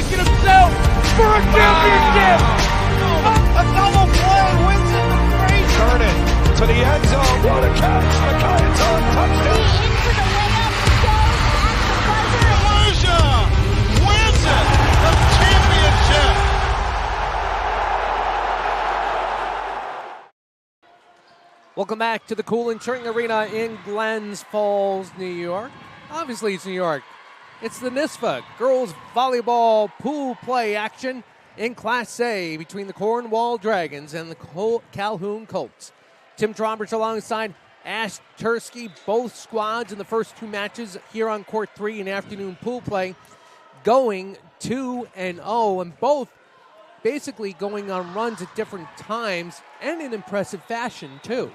making himself for a championship. A double play wins it for Frazier. Turn it to the end zone. What a catch. It's on touchdown. Into the layup, goes at the buzzer. Frazier wins it. The championship. Welcome back to the Cool and Churning Arena in Glens Falls, New York. Obviously, it's New York. It's the NISFA girls volleyball pool play action in Class A between the Cornwall Dragons and the Calhoun Colts. Tim Tromberts alongside Ash Tursky, both squads in the first two matches here on Court 3 in afternoon pool play, going 2-0, and both basically going on runs at different times and in impressive fashion, too.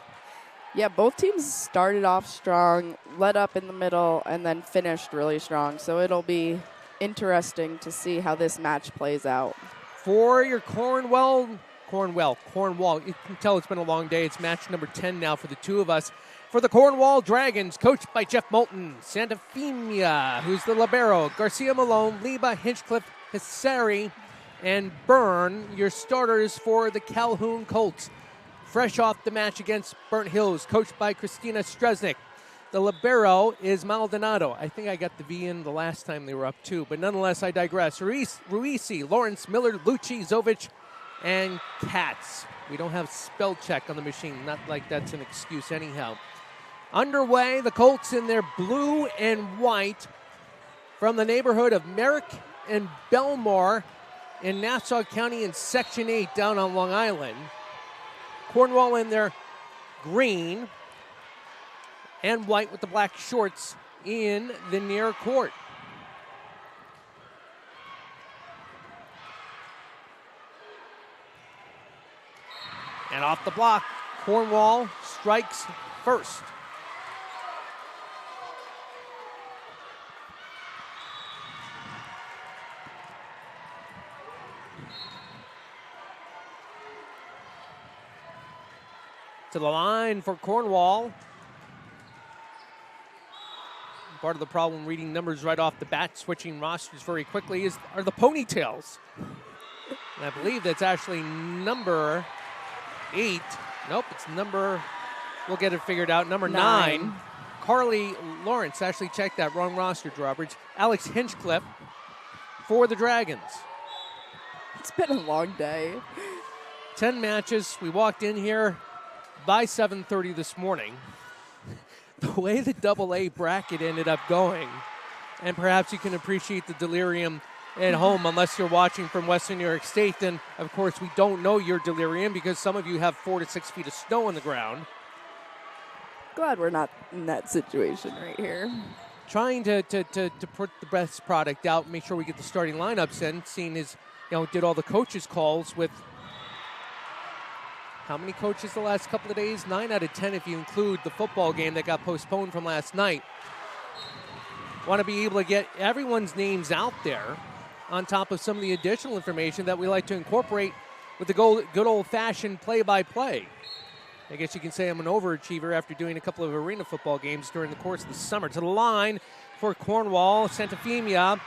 Yeah, both teams started off strong, led up in the middle, and then finished really strong. So it'll be interesting to see how this match plays out. For your Cornwall, you can tell it's been a long day. It's match number 10 now for the two of us. For the Cornwall Dragons, coached by Jeff Moulton, Santa Femia, who's the libero, Garcia Malone, Liba, Hinchcliffe, Hissari, and Byrne, your starters for the Calhoun Colts. Fresh off the match against Burnt Hills, coached by Christina Stresnick. The libero is Maldonado. I think I got the V in the last time they were up too, but nonetheless, I digress. Ruisi, Lawrence, Miller, Lucci, Zovich, and Katz. We don't have spell check on the machine. Not like that's an excuse anyhow. Underway, the Colts in their blue and white from the neighborhood of Merrick and Belmore in Nassau County in Section 8 down on Long Island. Cornwall in their green and white with the black shorts in the near court. And off the block, Cornwall strikes first. To the line for Cornwall. Part of the problem reading numbers right off the bat, switching rosters very quickly, are the ponytails. And I believe that's actually number 8. Nope, it's we'll get it figured out, number 9. Carly Lawrence, actually checked that, wrong roster, Drawbridge. Alex Hinchcliffe for the Dragons. It's been a long day. 10 matches. We walked in here by 7:30 this morning. The way the AA bracket ended up going, and perhaps you can appreciate the delirium at home unless you're watching from Western New York State, then of course we don't know your delirium because some of you have 4 to 6 feet of snow on the ground. Glad we're not in that situation right here. Trying to put the best product out, make sure we get the starting lineups in, seeing as, did all the coaches' calls with how many coaches the last couple of days? 9 out of 10 if you include the football game that got postponed from last night. Want to be able to get everyone's names out there on top of some of the additional information that we like to incorporate with the good old-fashioned play-by-play. I guess you can say I'm an overachiever after doing a couple of arena football games during the course of the summer. To the line for Cornwall, Santa Femia,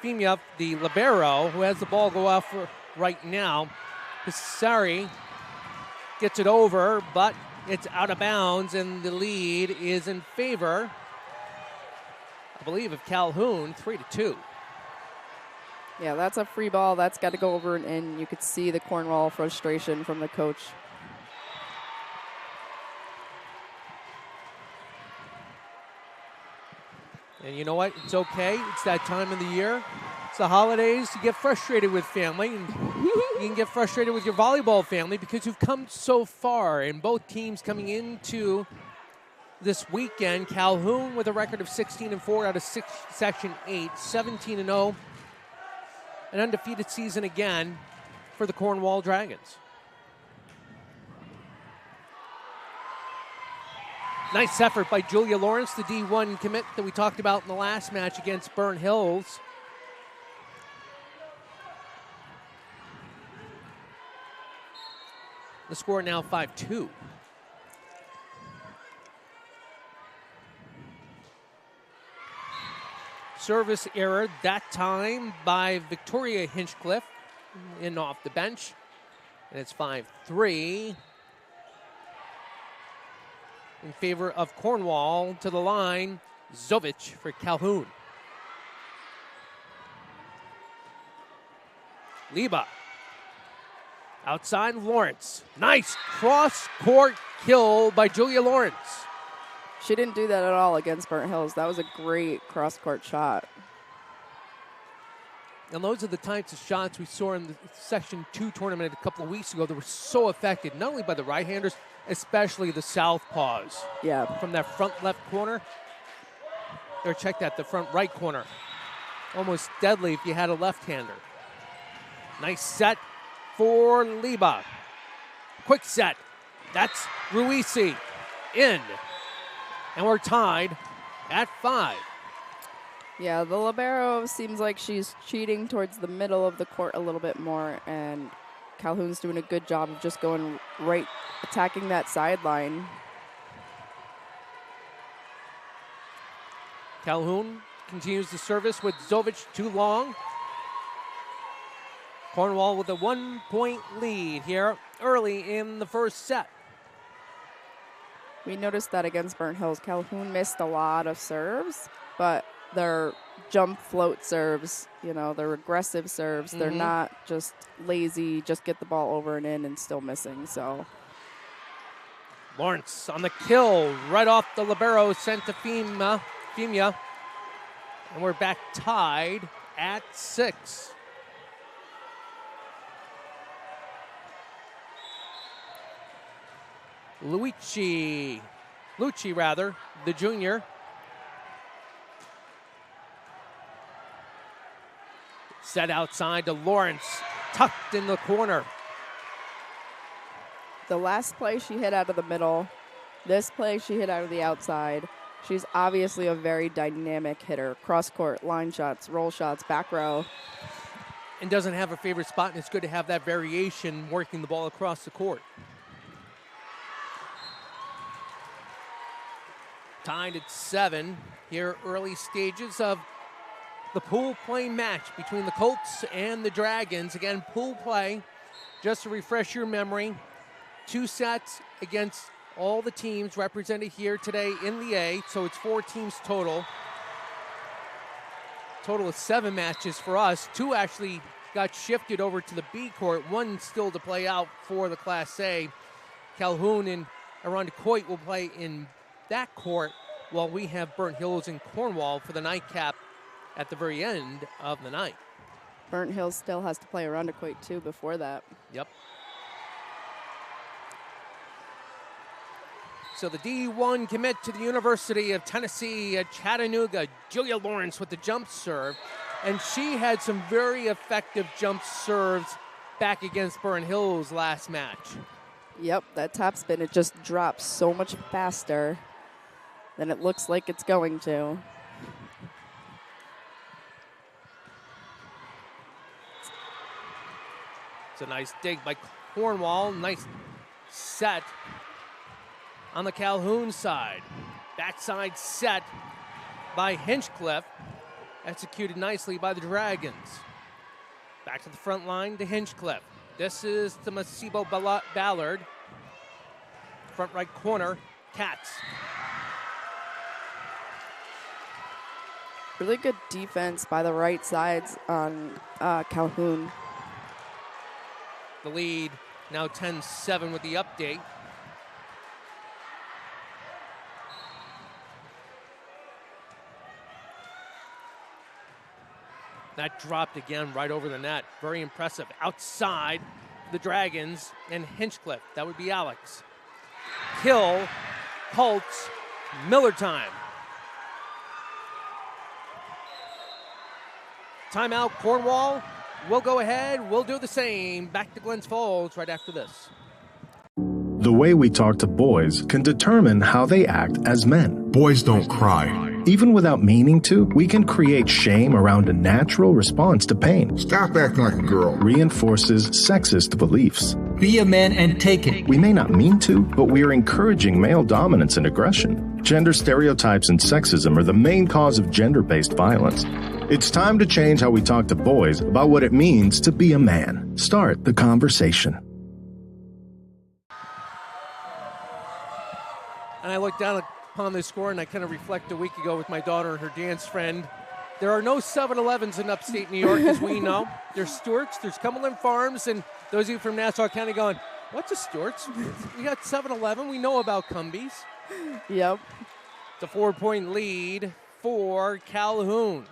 the libero, who has the ball go out for right now. Hissari gets it over, but it's out of bounds, and the lead is in favor, I believe, of Calhoun, 3-2. Yeah, that's a free ball. That's got to go over and in. You could see the Cornwall frustration from the coach. And you know what? It's okay. It's that time of the year. It's the holidays. You get frustrated with family, and you can get frustrated with your volleyball family because you've come so far. And both teams coming into this weekend, Calhoun with a record of 16-4 out of Section 8, 17-0, an undefeated season again for the Cornwall Dragons. Nice effort by Julia Lawrence, the D1 commit that we talked about in the last match against Burnt Hills. The score now 5-2. service error that time by Victoria Hinchcliffe in off the bench. And it's 5-3 in favor of Cornwall. To the line, Zovic for Calhoun. Liba. Outside Lawrence. Nice cross-court kill by Julia Lawrence. She didn't do that at all against Burnt Hills. That was a great cross-court shot. And those are the types of shots we saw in the Section 2 tournament a couple of weeks ago that were so effective, not only by the right-handers, especially the southpaws. Yeah. From that front left corner. Or check that, the front right corner. Almost deadly if you had a left-hander. Nice set for Liba. Quick set. That's Ruisi. In. And we're tied at 5. Yeah, the libero seems like she's cheating towards the middle of the court a little bit more, and Calhoun's doing a good job of just going right, attacking that sideline. Calhoun continues the service with Zovic too long. Cornwall with a 1-point lead here early in the first set. We noticed that against Burnt Hills. Calhoun missed a lot of serves, but their jump float serves, you know, they're aggressive serves. They're not just lazy, just get the ball over and in and still missing. So Lawrence on the kill, right off the libero, sent to Femia. And we're back tied at 6. Lucci, the junior. Set outside to Lawrence, tucked in the corner. The last play she hit out of the middle. This play she hit out of the outside. She's obviously a very dynamic hitter. Cross court, line shots, roll shots, back row. And doesn't have a favorite spot, and it's good to have that variation working the ball across the court. Tied at 7 here, early stages of the pool play match between the Colts and the Dragons. Again, pool play, just to refresh your memory, 2 sets against all the teams represented here today in the A, so it's 4 teams total. Total of 7 matches for us. 2 actually got shifted over to the B court, 1 still to play out for the Class A. Calhoun and Irondequoit will play in that court, while we have Burnt Hills and Cornwall for the nightcap at the very end of the night. Burnt Hills still has to play Irondequoit too before that. Yep. So the D1 commit to the University of Tennessee at Chattanooga, Julia Lawrence with the jump serve. And she had some very effective jump serves back against Burnt Hills last match. Yep, that topspin, it just drops so much faster than it looks like it's going to. It's a nice dig by Cornwall. Nice set on the Calhoun side. Backside set by Hinchcliffe. Executed nicely by the Dragons. Back to the front line to Hinchcliffe. This is to Masibo Ballard. Front right corner, Katz. Really good defense by the right sides on Calhoun. The lead now 10-7 with the update. That dropped again right over the net. Very impressive. Outside the Dragons and Hinchcliffe. That would be Alex. Kill, Colts, Miller time. Timeout, Cornwall. We'll go ahead. We'll do the same. Back to Glens Falls right after this. The way we talk to boys can determine how they act as men. Boys don't cry. Even without meaning to, we can create shame around a natural response to pain. Stop acting like a girl. Reinforces sexist beliefs. Be a man and take it. We may not mean to, but we are encouraging male dominance and aggression. Gender stereotypes and sexism are the main cause of gender-based violence. It's time to change how we talk to boys about what it means to be a man. Start the conversation. And I look down upon the score, and I kind of reflect a week ago with my daughter and her dance friend. There are no 7-Elevens in upstate New York, as we know. There's Stewart's, there's Cumberland Farms, and those of you from Nassau County going, what's a Stewart's? We got 7-Eleven. We know about Cumbies. Yep. It's a 4-point lead for Calhoun.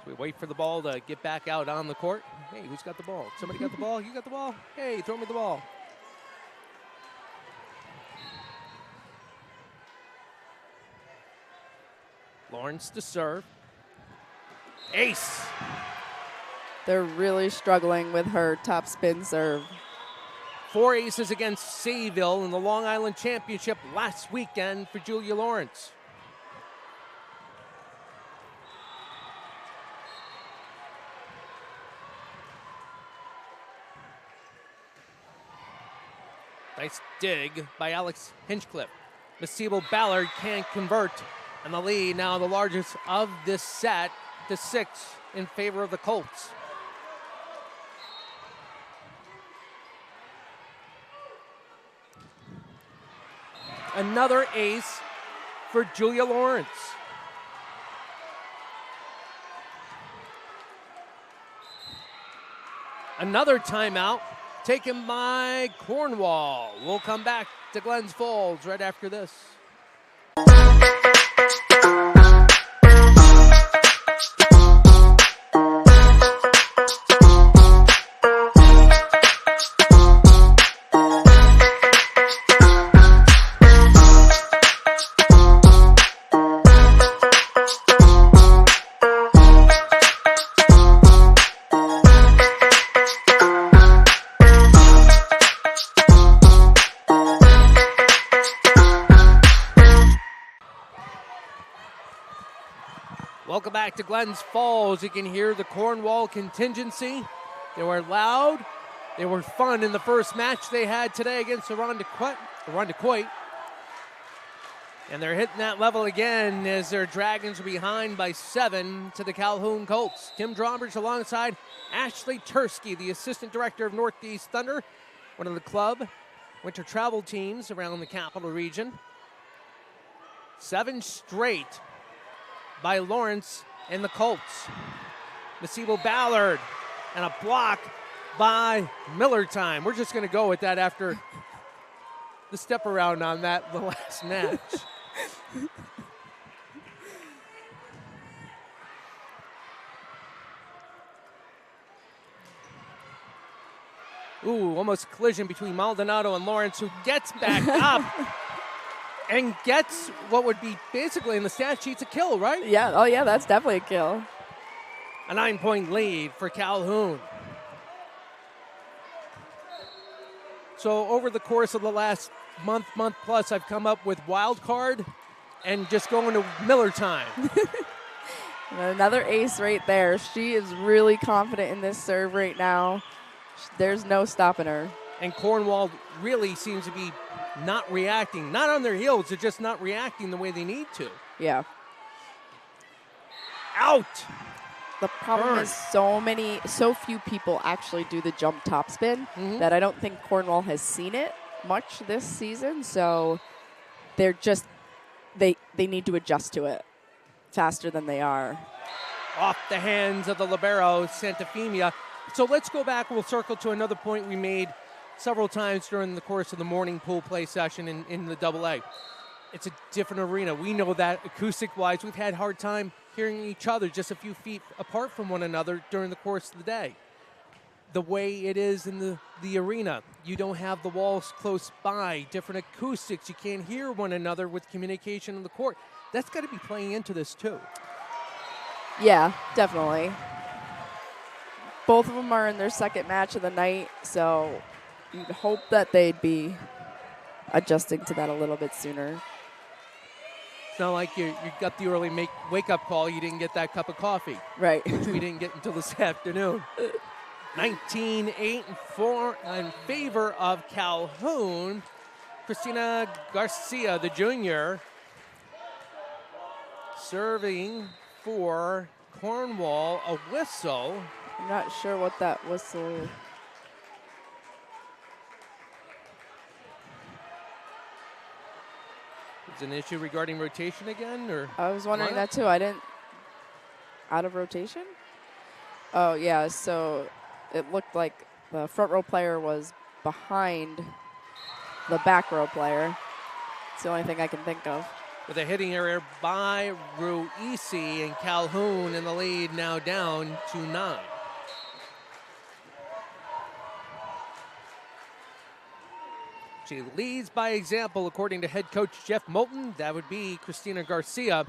So we wait for the ball to get back out on the court. Hey, who's got the ball? Somebody got the ball? You got the ball? Hey, throw me the ball. Lawrence to serve. Ace. They're really struggling with her top spin serve. 4 aces against Sayville in the Long Island Championship last weekend for Julia Lawrence. Nice dig by Alex Hinchcliffe. Masibo Ballard can't convert. And the lead now the largest of this set to 6 in favor of the Colts. Another ace for Julia Lawrence. Another timeout taken by Cornwall. We'll come back to Glens Falls right after this. Welcome back to Glens Falls. You can hear the Cornwall contingency. They were loud. They were fun in the first match they had today against Irondequoit. And they're hitting that level again as their Dragons are behind by 7 to the Calhoun Colts. Tim Drawbridge alongside Ashley Tursky, the assistant director of Northeast Thunder, one of the club winter travel teams around the capital region. 7 straight by Lawrence and the Colts. Masibo Ballard and a block by Miller time. We're just going to go with that after the step around on that the last match. Ooh, almost collision between Maldonado and Lawrence, who gets back up and gets what would be basically in the stat sheets a kill, right? Yeah, oh yeah, that's definitely a kill. A 9-point lead for Calhoun. So over the course of the last month plus, I've come up with wild card and just going to Miller time. Another ace right there. She is really confident in this serve right now. There's no stopping her. And Cornwall really seems to be not reacting. Not on their heels, they're just not reacting the way they need to. Yeah. Out! The problem is so few people actually do the jump top spin that I don't think Cornwall has seen it much this season. So they're just, they need to adjust to it faster than they are. Off the hands of the libero, Santafemia. So let's go back. We'll circle to another point we made several times during the course of the morning pool play session in the AA. It's a different arena. We know that acoustic-wise. We've had a hard time hearing each other just a few feet apart from one another during the course of the day. The way it is in the arena, you don't have the walls close by, different acoustics. You can't hear one another with communication on the court. That's got to be playing into this too. Yeah, definitely. Both of them are in their second match of the night, so you'd hope that they'd be adjusting to that a little bit sooner. It's not like you got the early wake-up call. You didn't get that cup of coffee. Right. Which we didn't get until this afternoon. 19-8 in favor of Calhoun. Christina Garcia, the junior, serving for Cornwall. A whistle. I'm not sure what that whistle. Is an issue regarding rotation again, or? I was wondering what? that too. I didn't. Out of rotation? Oh, yeah. So it looked like the front row player was behind the back row player. It's the only thing I can think of. With a hitting error by Ruisi, and Calhoun in the lead, now down to 9. She leads by example, according to head coach Jeff Moulton. That would be Christina Garcia.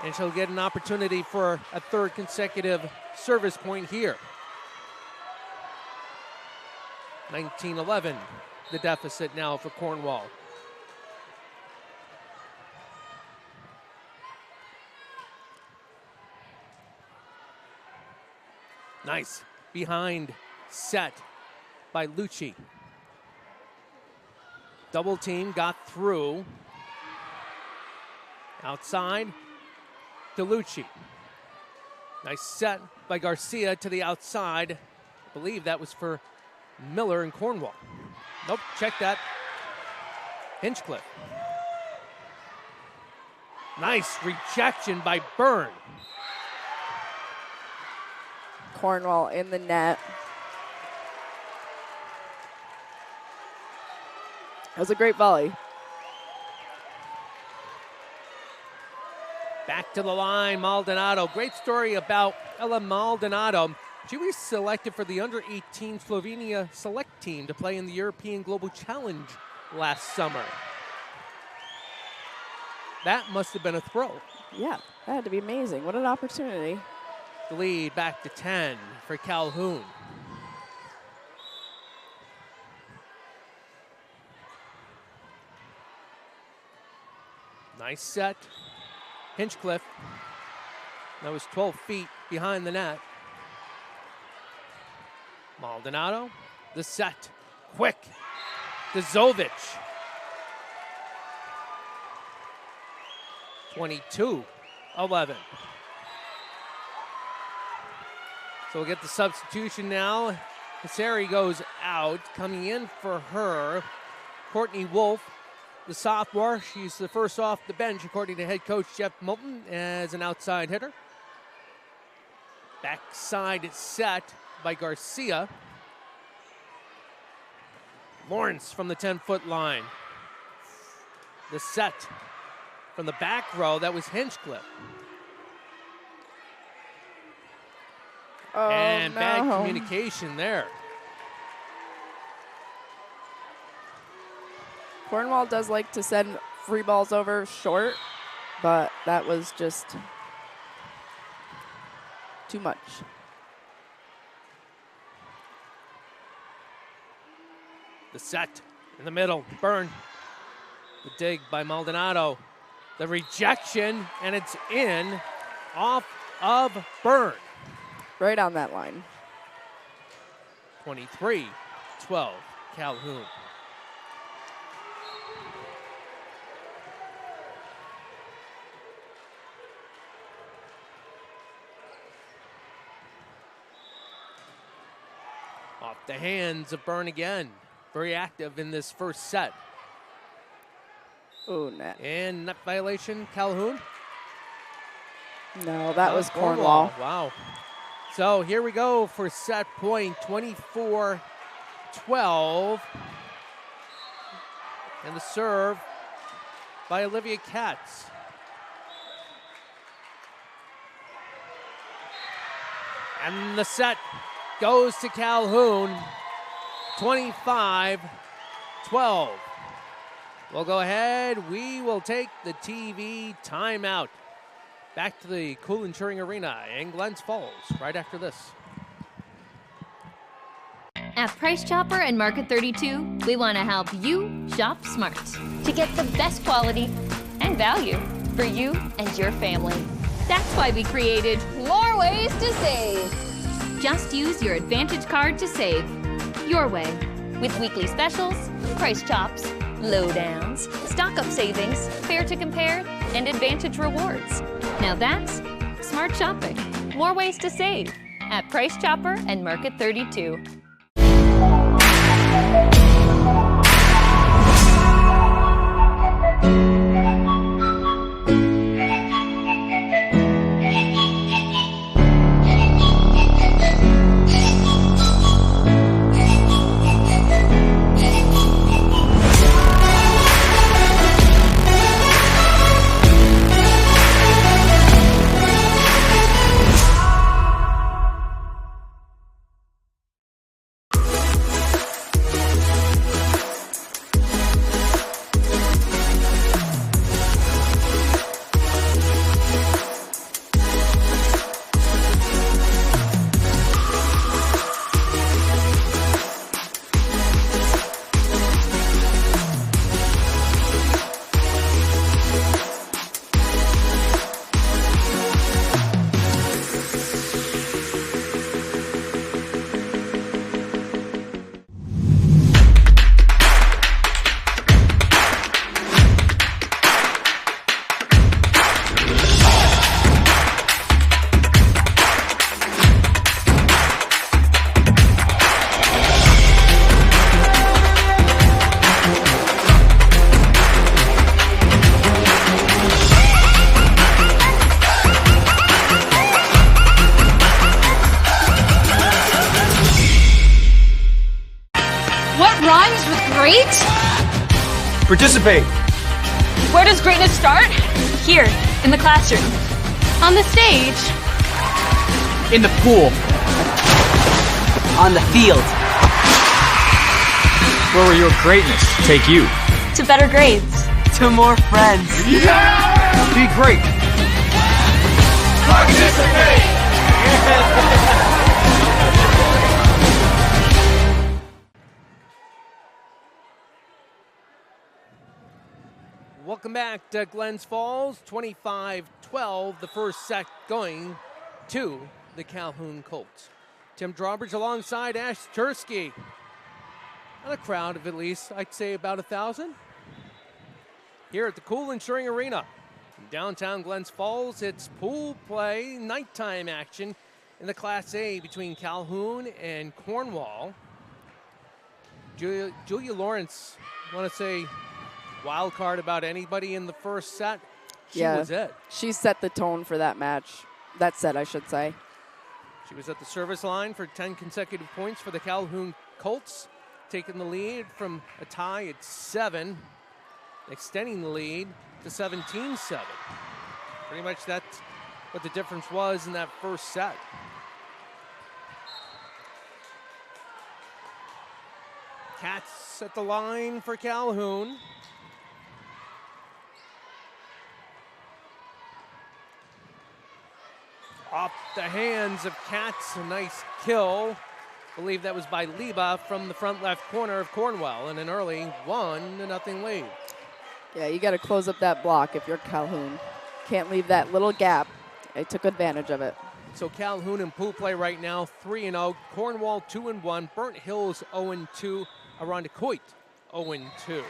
And she'll get an opportunity for a third consecutive service point here. 19-11, the deficit now for Cornwall. Nice behind set by Lucci. Double team got through. Outside to Lucci. Nice set by Garcia to the outside. I believe that was for Miller and Cornwall. Nope, check that. Hinchcliffe. Nice rejection by Byrne. Cornwall in the net. That was a great volley. Back to the line, Maldonado. Great story about Ella Maldonado. She was selected for the under-18 Slovenia select team to play in the European Global Challenge last summer. That must have been a thrill. Yeah, that had to be amazing. What an opportunity. The lead back to 10 for Calhoun. Nice set. Hinchcliffe. That was 12 feet behind the net. Maldonado. The set. Quick. To Zovic. 22-11. So we'll get the substitution now. Passeri goes out. Coming in for her, Courtney Wolf, the sophomore. She's the first off the bench, according to head coach Jeff Moulton, as an outside hitter. Backside set by Garcia. Lawrence from the 10-foot line. The set from the back row, that was Hinchcliffe. Oh, and no. bad communication there. Cornwall does like to send free balls over short, but that was just too much. The set in the middle, Byrne. The dig by Maldonado. The rejection, and it's in off of Byrne. Right on that line. 23-12, Calhoun. Off the hands of Byrne again. Very active in this first set. Oh, net. And net violation, Calhoun. No, that was Cornwall. Wow. So here we go for set point, 24-12. And the serve by Olivia Katz. And the set goes to Calhoun, 25-12. We'll go ahead. We will take the TV timeout. Back to the Cool Insuring Arena in Glens Falls right after this. At Price Chopper and Market 32, we want to help you shop smart to get the best quality and value for you and your family. That's why we created More ways to save. Just Use Your Advantage Card to save. Your way. With weekly specials, price chops, lowdowns, stock-up savings, fair to compare, and advantage rewards. Now that's smart shopping. More ways to save at Price Chopper and Market 32. Participate. Where does greatness start? Here, in the classroom. On the stage. In the pool. On the field. Where will your greatness take you? To better grades. To more friends. Yeah! Be great. Participate! Welcome back to Glens Falls, 25-12, the first set going to the Calhoun Colts. Tim Drawbridge alongside Ash Tursky. And a crowd of at least, I'd say about 1,000. Here at the Cool Insuring Arena. In downtown Glens Falls, it's pool play, nighttime action in the Class A between Calhoun and Cornwall. Julia Lawrence, I want to say, wild card about anybody in the first set. She was it. She set the tone for that match. That set, I should say. She was at the service line for 10 consecutive points for the Calhoun Colts, taking the lead from a tie at 7, extending the lead to 17-7. Pretty much that's what the difference was in that first set. Cats at the line for Calhoun. Off the hands of Katz, a nice kill. I believe that was by Liba from the front left corner of Cornwall, and an early 1-0 lead. Yeah, you got to close up that block if you're Calhoun. Can't leave that little gap. They took advantage of it. So Calhoun in pool play right now, 3-0. Cornwall 2-1. Burnt Hills 0-2. Arundecoit 0-2.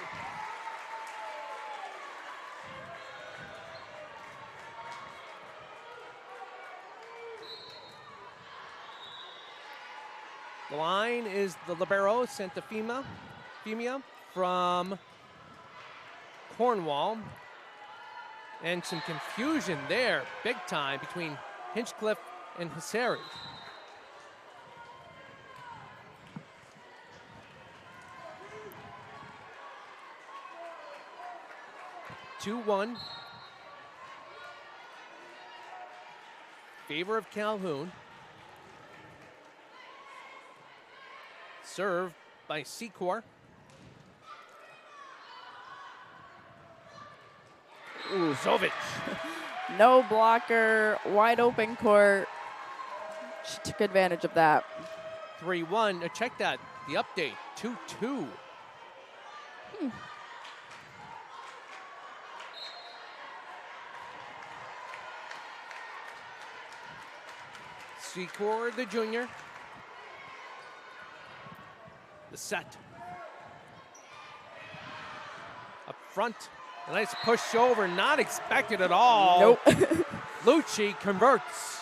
The line is the libero, Santa Femia from Cornwall. And some confusion there, big time, between Hinchcliffe and Hassari. (2-1). Favor of Calhoun. Serve by Secor. Ooh, Zovic. No blocker, wide open court. She took advantage of that. 3-1. Check that. The update. 2-2. Secor, the junior. The set front. A nice push over, not expected at all. Nope. Lucci converts.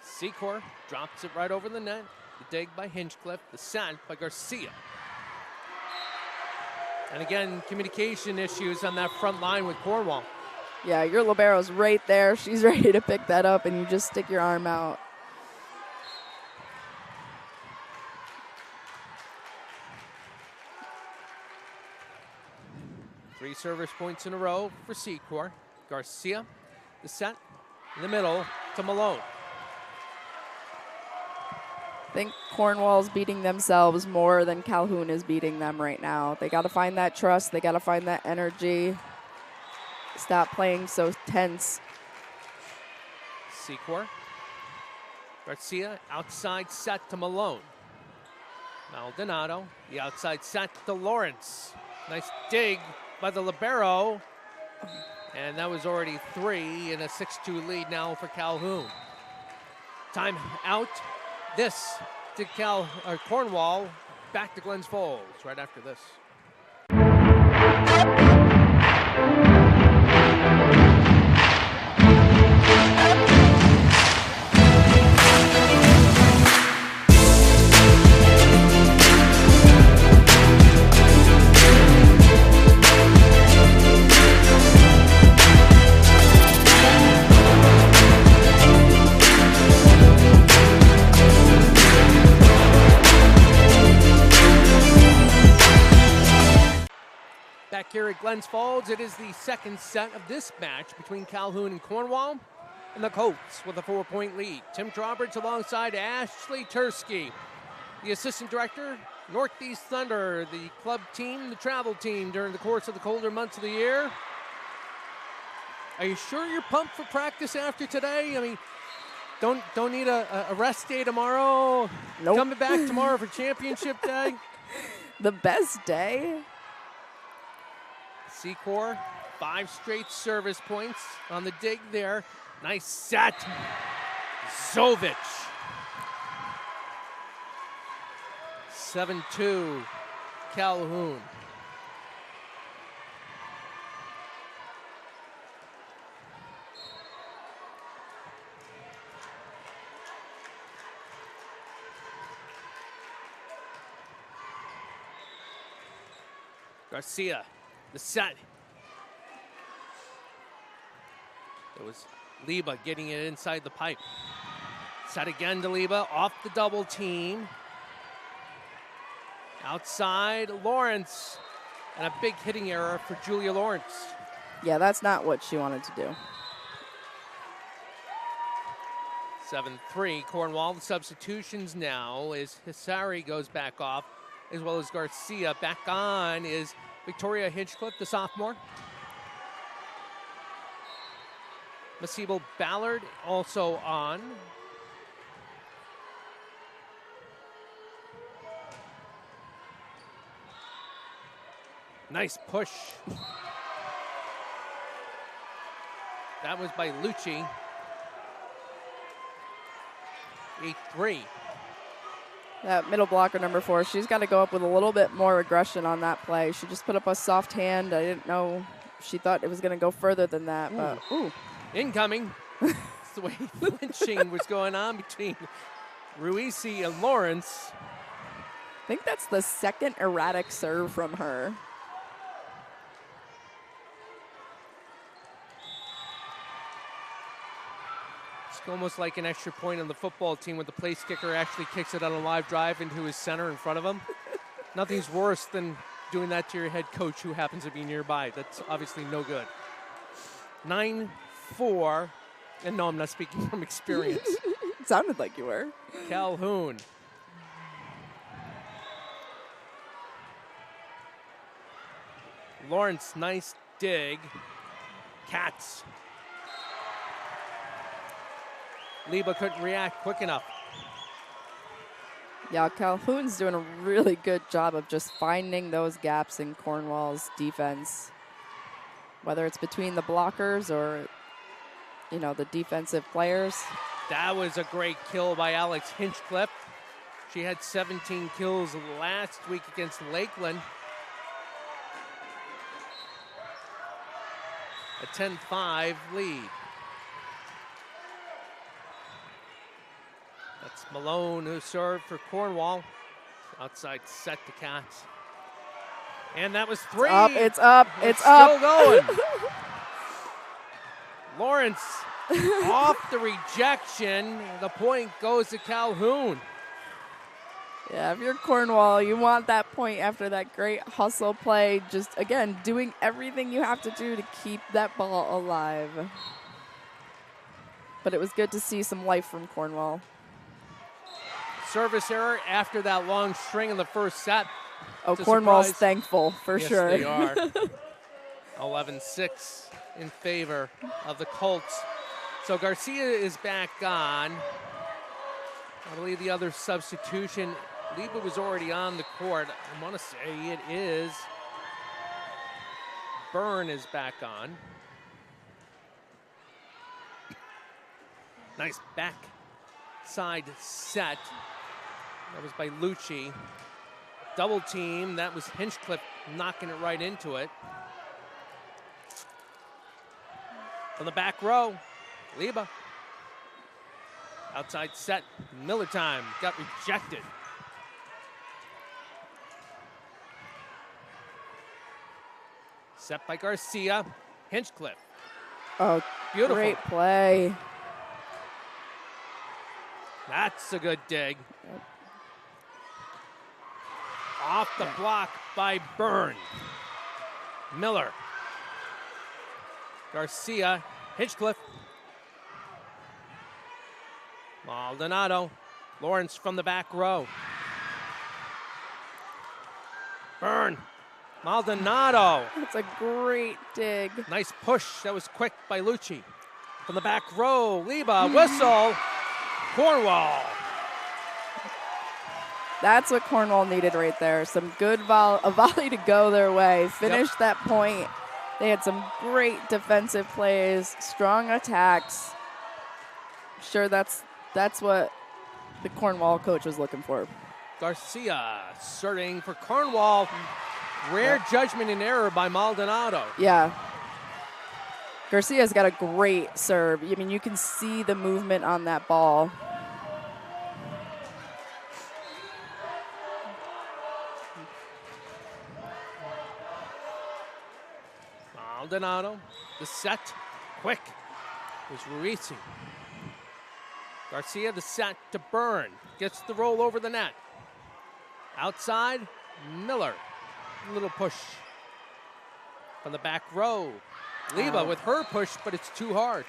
Secor drops it right over the net. The dig by Hinchcliffe, the set by Garcia. And again, communication issues on that front line with Cornwall. Yeah, your libero's right there. She's ready to pick that up, and you just stick your arm out. Three service points in a row for Secor. Garcia, the set in the middle to Malone. I think Cornwall's beating themselves more than Calhoun is beating them right now. They got to find that trust. They got to find that energy. Stop playing so tense. Secor. Garcia, outside set to Malone. Maldonado, the outside set to Lawrence. Nice dig by the libero. And that was already 3 in a 6-2 lead now for Calhoun. Time out. This to Cornwall. Back to Glens Falls right after this. Back here at Glens Falls, it is the second set of this match between Calhoun and Cornwall, and the Colts with a 4-point lead. Tim Drawbridge alongside Ashley Tursky, the assistant director, Northeast Thunder, the club team, the travel team during the course of the colder months of the year. Are you sure you're pumped for practice after today? I mean, don't need a rest day tomorrow? Nope. Coming back tomorrow for championship day? The best day. Secor, 5 straight service points on the dig there. Nice set. Zovic. 7-2, Calhoun. Garcia, the set. It was Liba getting it inside the pipe. Set again to Liba, off the double team. Outside, Lawrence. And a big hitting error for Julia Lawrence. Yeah, that's not what she wanted to do. 7-3, Cornwall. The substitutions now is Hisari goes back off, as well as Garcia. Back on is Victoria Hinchcliffe, the sophomore. Masibo Ballard also on. Nice push. That was by Lucci. 8-3. That middle blocker, number 4, she's got to go up with a little bit more aggression on that play. She just put up a soft hand. I didn't know. She thought it was going to go further than that. But ooh. Incoming. That's the way flinching was going on between Ruisi and Lawrence. I think that's the second erratic serve from her. Almost like an extra point on the football team when the place kicker actually kicks it on a live drive into his center in front of him. Nothing's worse than doing that to your head coach who happens to be nearby. That's obviously no good. 9-4, and no, I'm not speaking from experience. It sounded like you were. Calhoun. Lawrence, nice dig. Katz. Liba couldn't react quick enough. Yeah, Calhoun's doing a really good job of just finding those gaps in Cornwall's defense. Whether it's between the blockers or you know, the defensive players. That was a great kill by Alex Hinchcliffe. She had 17 kills last week against Lakeland. A 10-5 lead. That's Malone who served for Cornwall. Outside set to Katz. And that was 3. It's up. It's up. Still going. Lawrence off the rejection. The point goes to Calhoun. Yeah, if you're Cornwall, you want that point after that great hustle play. Just, again, doing everything you have to do to keep that ball alive. But it was good to see some life from Cornwall. Service error after that long string in the first set. Oh, It's a Cornwall's surprise. thankful for Yes, sure. they are. 11-6 in favor of the Colts. So Garcia is back on. I believe the other substitution, Liba was already on the court. I want to say it is Byrne is back on. Nice back side set. That was by Lucci. Double team, that was Hinchcliffe knocking it right into it. From the back row, Liba. Outside set, Miller time, got rejected. Set by Garcia, Hinchcliffe. Oh, Beautiful. great play. That's a good dig. Off the block by Byrne. Miller. Garcia, Hinchcliffe. Maldonado. Lawrence from the back row. Byrne. Maldonado. That's a great dig. Nice push. That was quick by Lucci. From the back row, Liba, whistle. Cornwall. That's what Cornwall needed right there. Some good a volley to go their way. Finished that point. They had some great defensive plays, strong attacks. Sure, that's what the Cornwall coach was looking for. Garcia starting for Cornwall. Rare judgment and error by Maldonado. Yeah. Garcia's got a great serve. I mean, you can see the movement on that ball. Maldonado, the set, quick, was releasing. Garcia, the set to Byrne, gets the roll over the net. Outside, Miller, little push. From the back row, Liba with her push, but it's too hard.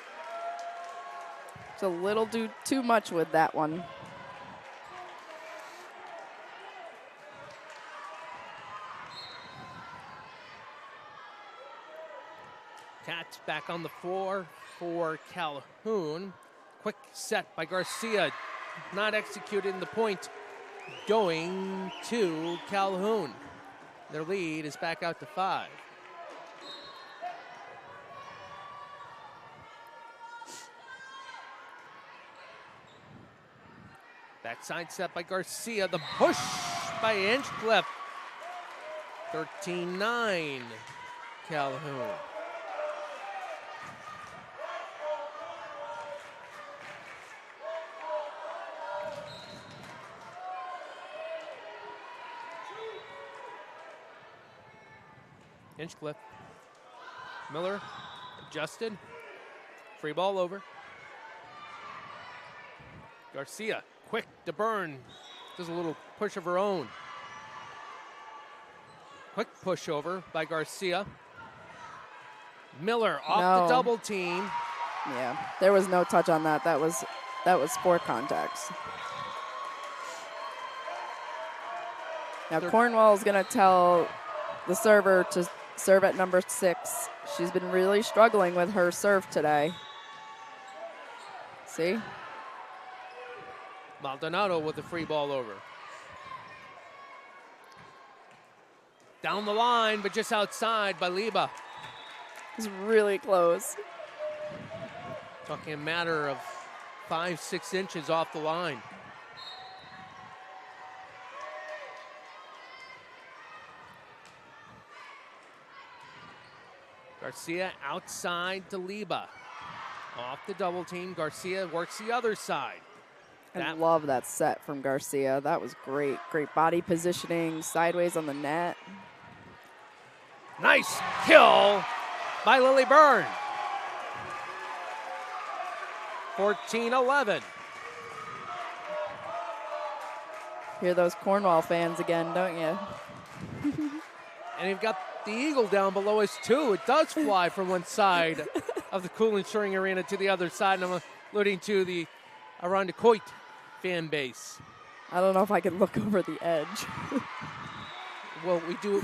It's a little too much with that one. Katz back on the floor for Calhoun. Quick set by Garcia, not executed in the point, going to Calhoun. Their lead is back out to 5. Backside set by Garcia, the push by Hinchcliffe. 13-9, Calhoun. Hinchcliffe. Miller adjusted. Free ball over. Garcia, quick to Byrne. Does a little push of her own. Quick push over by Garcia. Miller off the double team. Yeah, there was no touch on that. That was sport contacts. Now Cornwall is going to tell the server to serve at number 6. She's been really struggling with her serve today. See? Maldonado with the free ball over. Down the line, but just outside by Liba. It's really close. Talking a matter of 5-6 inches off the line. Garcia outside to Liba. Off the double team. Garcia works the other side. I love that set from Garcia. That was great. Great body positioning, sideways on the net. Nice kill by Lily Byrne. 14-11. Hear those Cornwall fans again, don't you? And you've got the eagle down below us too. It does fly from one side of the Cool Insuring Arena to the other side. And I'm alluding to the Arondecoit fan base. I don't know if I can look over the edge. Well,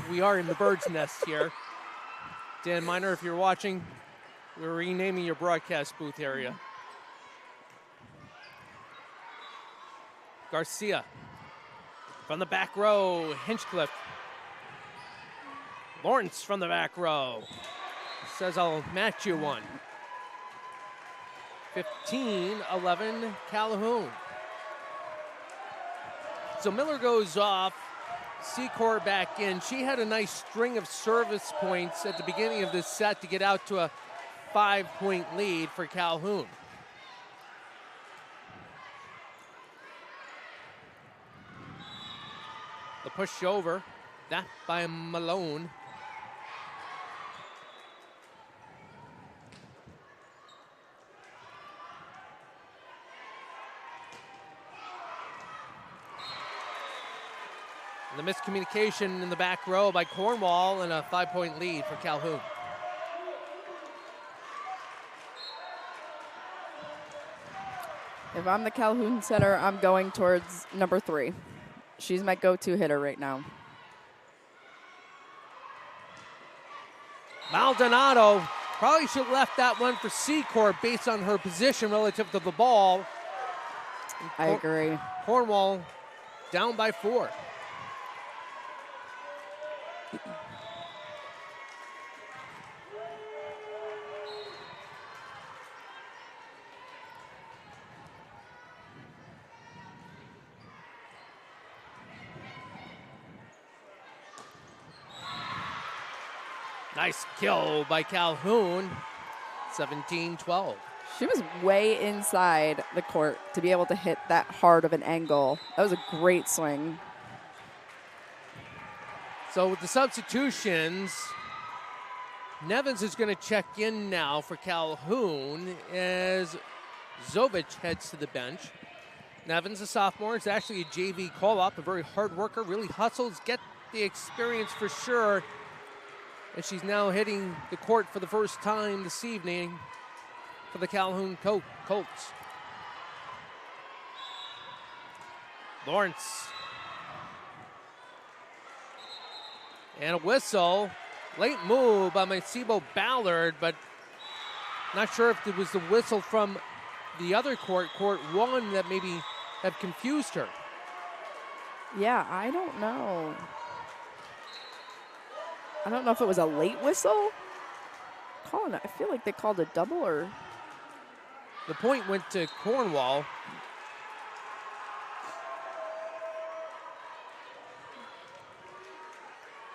we are in the bird's nest here. Dan Miner, if you're watching, we're renaming your broadcast booth area. Garcia from the back row, Hinchcliffe. Lawrence from the back row says, I'll match you one. 15-11 Calhoun. So Miller goes off, Secor back in. She had a nice string of service points at the beginning of this set to get out to a 5-point lead for Calhoun. The push over, that by Malone. And the miscommunication in the back row by Cornwall and a 5-point lead for Calhoun. If I'm the Calhoun setter, I'm going towards number 3. She's my go-to hitter right now. Maldonado probably should have left that one for Secor based on her position relative to the ball. I agree. Cornwall down by 4. Nice kill by Calhoun, 17-12. She was way inside the court to be able to hit that hard of an angle. That was a great swing. So with the substitutions, Nevins is going to check in now for Calhoun as Zovic heads to the bench. Nevins, a sophomore, is actually a JV call-up, a very hard worker, really hustles, get the experience for sure. And she's now hitting the court for the first time this evening for the Calhoun Colts. Lawrence. And a whistle. Late move by Macibo Ballard, but not sure if it was the whistle from the other court, court 1, that maybe have confused her. Yeah, I don't know. I don't know if it was a late whistle. I feel like they called a double or... The point went to Cornwall.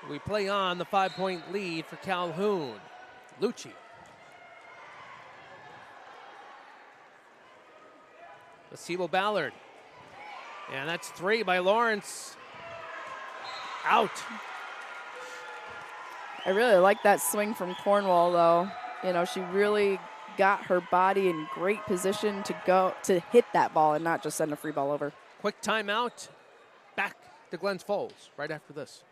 We play on the 5-point lead for Calhoun. Lucci. Macibo Ballard. And that's 3 by Lawrence. Out. I really like that swing from Cornwall, though. You know, she really got her body in great position to hit that ball and not just send a free ball over. Quick timeout. Back to Glens Falls right after this.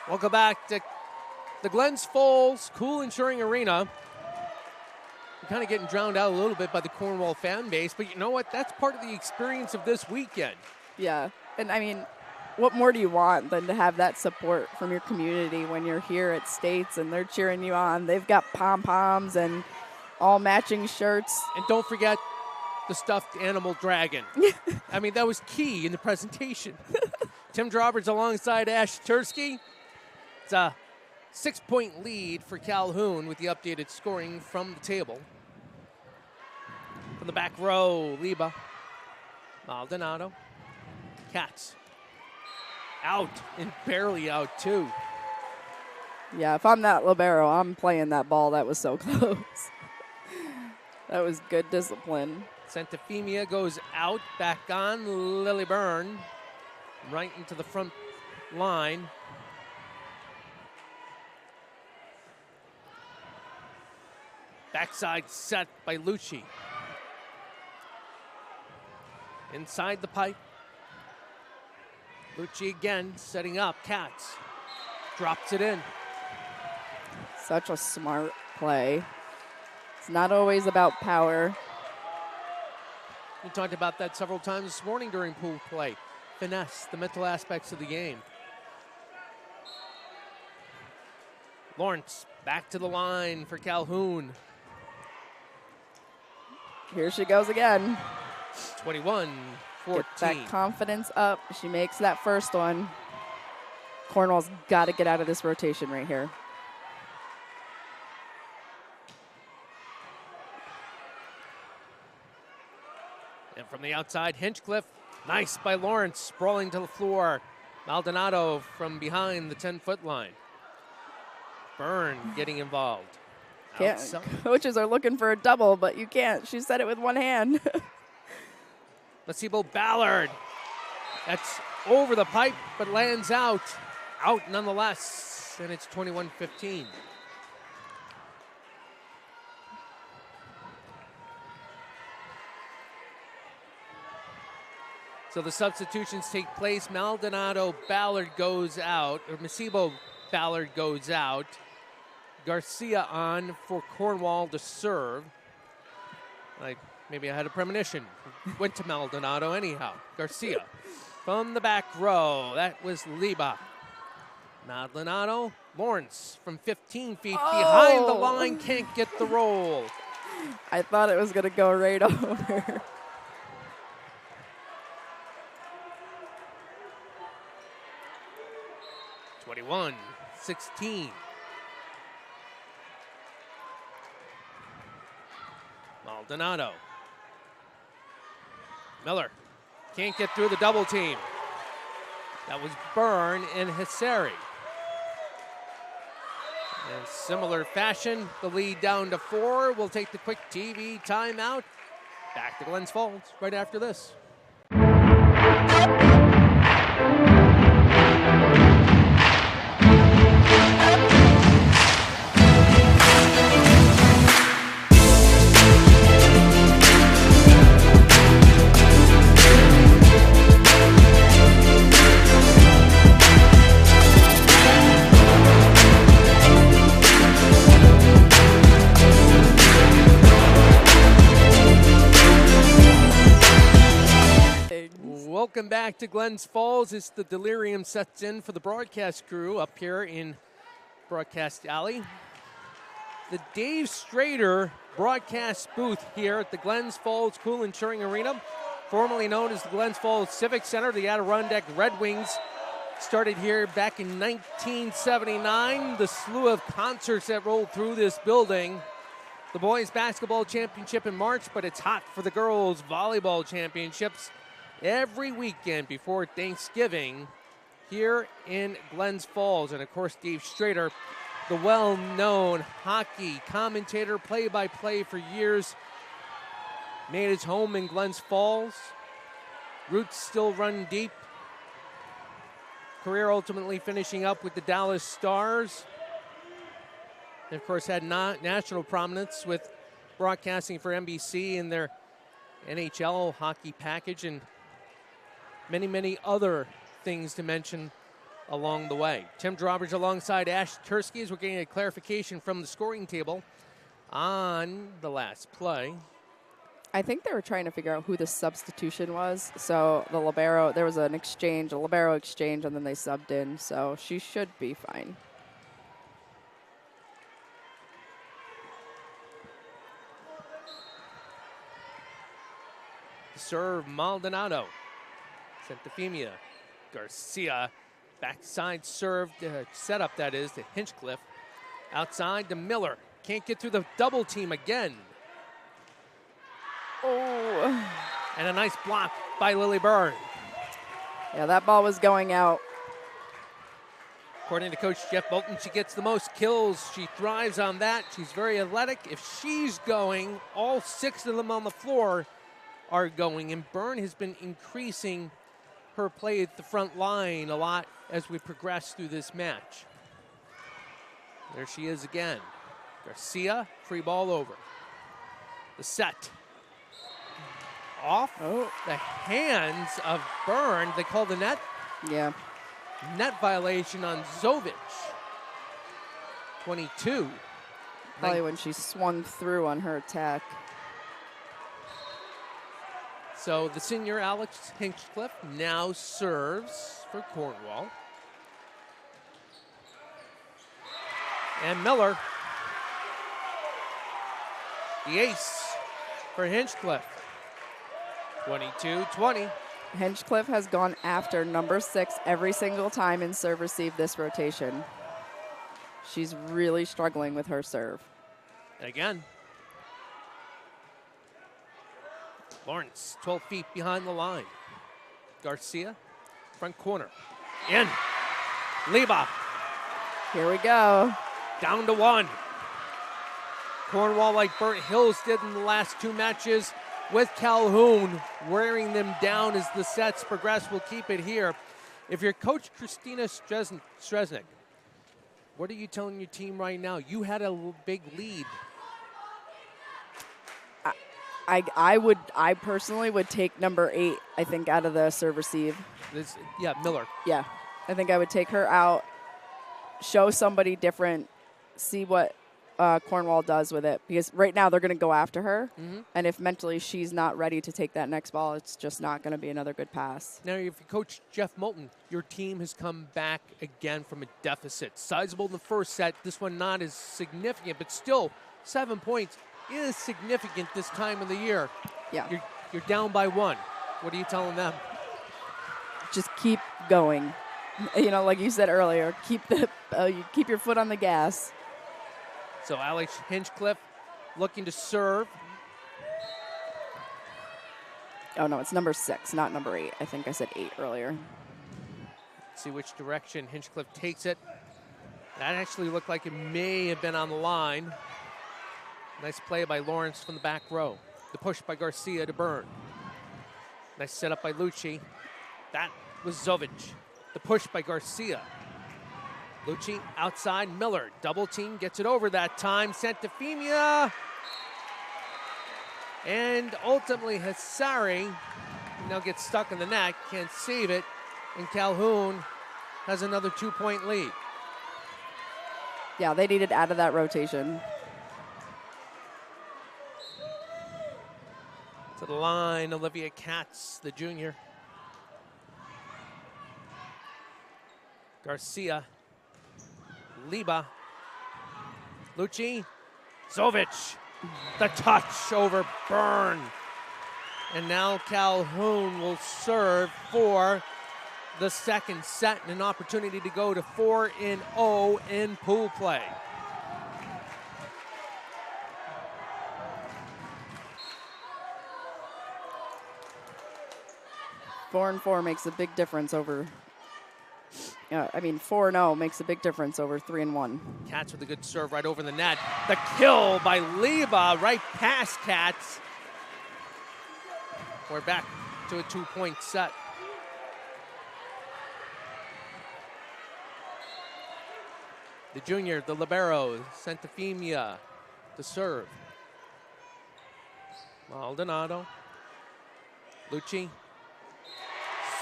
Welcome back to the Glens Falls Cool Insuring Arena. We're kind of getting drowned out a little bit by the Cornwall fan base, but you know what? That's part of the experience of this weekend. Yeah, and I mean, what more do you want than to have that support from your community when you're here at States and they're cheering you on? They've got pom-poms and all matching shirts. And don't forget the stuffed animal dragon. I mean, that was key in the presentation. Tim Roberts alongside Ash Tursky. It's a 6-point lead for Calhoun with the updated scoring from the table. From the back row, Liba, Maldonado, Katz. Out, and barely out, too. Yeah, if I'm that libero, I'm playing that ball. That was so close. That was good discipline. Santafemia goes out, back on. Lily Byrne right into the front line. Backside set by Lucci. Inside the pipe. Lucci again setting up. Katz drops it in. Such a smart play. It's not always about power. We talked about that several times this morning during pool play. Finesse, the mental aspects of the game. Lawrence back to the line for Calhoun. Here she goes again. 21-14. Get that confidence up. She makes that first one. Cornwall's got to get out of this rotation right here. And from the outside, Hinchcliffe. Nice by Lawrence, sprawling to the floor. Maldonado from behind the 10-foot line. Byrne getting involved. Coaches are looking for a double, but you can't. She said it with one hand. Masibo Ballard. That's over the pipe, but lands out. Out nonetheless, and it's 21-15. So the substitutions take place. Maldonado Ballard goes out, or Masibo Ballard goes out. Garcia on for Cornwall to serve. Maybe I had a premonition. Went to Maldonado anyhow. Garcia from the back row. That was Liba. Maldonado. Lawrence from 15 feet behind the line. Can't get the roll. I thought it was going to go right over. (21-16). Maldonado. Miller can't get through the double team. That was Byrne and Hissari. In similar fashion, the lead down to 4. We'll take the quick TV timeout. Back to Glens Falls right after this. Welcome back to Glens Falls. As the delirium sets in for the broadcast crew up here in Broadcast Alley. The Dave Strader broadcast booth here at the Glens Falls Cool and Cheering Arena, formerly known as the Glens Falls Civic Center. The Adirondack Red Wings started here back in 1979. The slew of concerts that rolled through this building. The boys basketball championship in March, but it's hot for the girls volleyball championships every weekend before Thanksgiving here in Glens Falls. And of course, Dave Strader, the well-known hockey commentator, play-by-play for years, made his home in Glens Falls. Roots still run deep. Career ultimately finishing up with the Dallas Stars. And of course, had national prominence with broadcasting for NBC in their NHL hockey package, and many, many other things to mention along the way. Tim Drawbridge alongside Ash Tursky as we're getting a clarification from the scoring table on the last play. I think they were trying to figure out who the substitution was. So the libero, there was an exchange, a libero exchange, and then they subbed in. So she should be fine. Serve Maldonado. Santafimia. Garcia. Backside serve, setup that is, to Hinchcliffe. Outside to Miller. Can't get through the double team again. Oh. And a nice block by Lily Byrne. Yeah, that ball was going out. According to Coach Jeff Bolton, she gets the most kills. She thrives on that. She's very athletic. If she's going, all 6 of them on the floor are going. And Byrne has been increasing her play at the front line a lot as we progress through this match. There she is again. Garcia, free ball over. The set. Off the hands of Byrne. They call the net. Yeah. Net violation on Zovic. 22. Probably when she swung through on her attack. So the senior Alex Hinchcliffe now serves for Cornwall. And Miller, the ace for Hinchcliffe. 22-20. Hinchcliffe has gone after number 6 every single time in serve receive this rotation. She's really struggling with her serve. And again, Lawrence, 12 feet behind the line. Garcia, front corner. In. Leba. Here we go. Down to 1. Cornwall, like Burnt Hills did in the last 2 matches with Calhoun, wearing them down as the sets progress. We'll keep it here. If you're Coach Christina Stresnick, what are you telling your team right now? You had a big lead. I personally would take number 8, I think, out of the serve receive. Miller. Yeah, I think I would take her out, show somebody different, see what Cornwall does with it. Because right now they're going to go after her, and if mentally she's not ready to take that next ball, it's just not going to be another good pass. Now, if you coach Jeff Moulton, your team has come back again from a deficit. Sizable in the first set, this one not as significant, but still 7 points is significant this time of the year. Yeah. You're down by 1. What are you telling them? Just keep going. You know, like you said earlier, keep your foot on the gas. So Alex Hinchcliffe looking to serve. Oh no, it's number 6, not number 8. I think I said 8 earlier. See which direction Hinchcliffe takes it. That actually looked like it may have been on the line. Nice play by Lawrence from the back row. The push by Garcia to Byrne. Nice setup by Lucci. That was Zovic. The push by Garcia. Lucci outside, Miller. Double team, gets it over that time. Santafimia. And ultimately Hasari now gets stuck in the net. Can't save it. And Calhoun has another 2-point lead. Yeah, they needed out of that rotation. To the line, Olivia Katz, the junior. Garcia. Liba. Lucci. Zovic. The touch over Byrne. And now Calhoun will serve for the second set and an opportunity to go to 4-0 in pool play. Four and 4 makes a big difference over. 4-0 makes a big difference over 3-1. Katz with a good serve right over the net. The kill by Leva right past Katz. We're back to a 2-point set. The junior, the libero, Santafimia to serve. Maldonado. Lucci.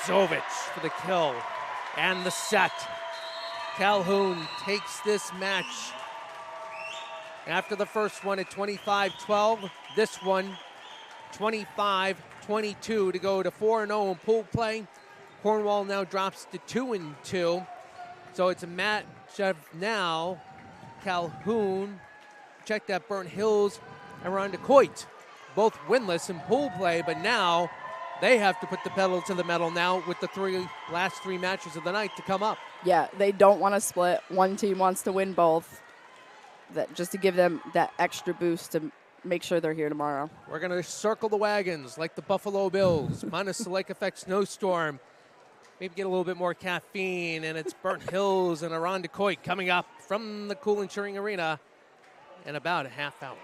Zovic for the kill and the set. Calhoun takes this match After the first one at 25-12, this one 25-22 to go to 4-0 in pool play. Cornwall now drops to 2-2. So it's a matchup now. Calhoun, check that, Burnt Hills, and Rondecoit, both winless in pool play, but now they have to put the pedal to the metal now with the last three matches of the night to come up. Yeah, they don't want to split. One team wants to win both, just to give them that extra boost to make sure they're here tomorrow. We're going to circle the wagons like the Buffalo Bills, minus the lake effect snowstorm. Maybe get a little bit more caffeine, and it's Burnt Hills and Rondecoit coming up from the Cool and Cheering Arena in about a half hour.